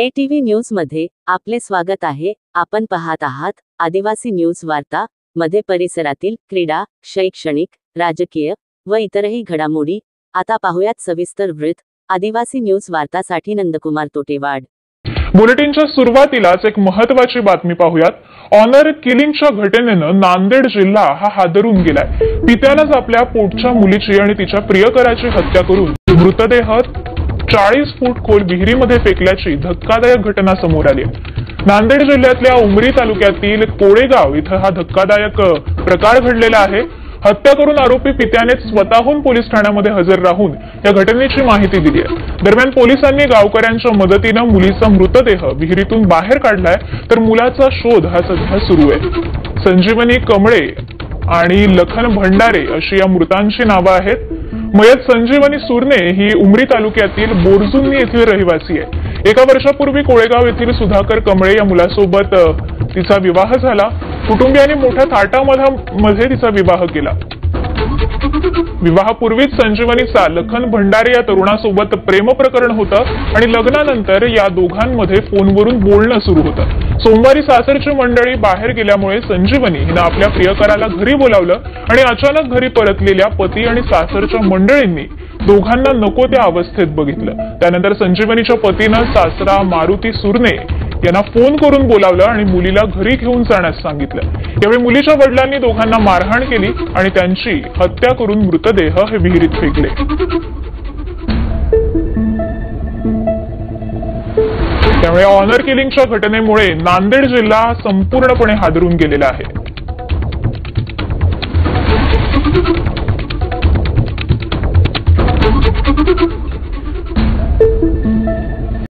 ATV news मध्ये आपले स्वागत आहे। आपण पाहत आहात आदिवासी न्यूज वार्ता मध्ये परिसरातील क्रीडा, शैक्षणिक, राजकीय व इतरही घडामोडी। आता पाहूयात सविस्तर वृत्त। आदिवासी न्यूज वार्तासाठी नंदकुमार तोटेवाड। बुलेटिनच्या सुरुवातीलाच एक महत्त्वाची बातमी पाहूयात। ऑनर किलिंगच्या घटनेनं नांदेड जिल्हा हा हादरून गेलाय। पित्यानंच आपल्या पोटच्या मुलीची आणि तिच्या प्रियकराची हत्या करून मृतदेह 40 फूट खोल विहिरीमध्ये फेकल्याची धक्कादायक घटना समोर आली। नांदेड जिल्ह्यातल्या उमरी तालुक्यातील कोळेगाव इथं हा धक्कादायक प्रकार घडलेला आहे। हत्या करून आरोपी पित्याने स्वतःहून पोलीस ठाण्यामध्ये हजर राहून या घटनेची माहिती दिली आहे। दरम्यान पोलिसांनी गावकऱ्यांच्या मदतीने मुलीचा मृतदेह विहिरीतून बाहेर काढलाय, तर मुलाचा शोध हा सध्या सुरू आहे। संजीवनी कमळे आणि लखन भंडारे अशी या मृतांची नावे आहेत। मयत संजीवनी सुरने ही उमरी तालुक्यातील बोरजुन्नी येथील रहिवासी आहे। एका वर्षापूर्वी कोळेगाव येथील सुधाकर कमळे या मुलासोबत तिचा विवाह झाला। कुटुंबियांनी मोठ्या थाटामध्ये तिचा विवाह केला। विवाहापूर्वीच संजीवनीचा लखन भंडारे या तरुणासोबत प्रेम प्रकरण होतं आणि लग्नानंतर या दोघांमध्ये फोनवरून बोलणं सुरू होतं। सोमवारी सासरची मंडळी बाहेर गेल्यामुळे संजीवनी हिने आपल्या प्रियकराला घरी बोलावलं आणि अचानक घरी परतलेल्या पती आणि सासरच्या मंडळींनी दोघांना नको त्या अवस्थेत बघितलं। त्यानंतर संजीवनीच्या पतीनं सासरा मारुती सुरने यांना फोन करून बोलावलं आणि मुलीला घरी घेऊन जाण्यास सांगितलं। यावेळी मुलीच्या वडिलांनी दोघांना मारहाण केली आणि त्यांची हत्या करून मृतदेह हे विहिरीत फेकले। त्यामुळे ऑनर किलिंगच्या घटनेमुळे नांदेड जिल्हा संपूर्णपणे हादरून गेलेला आहे।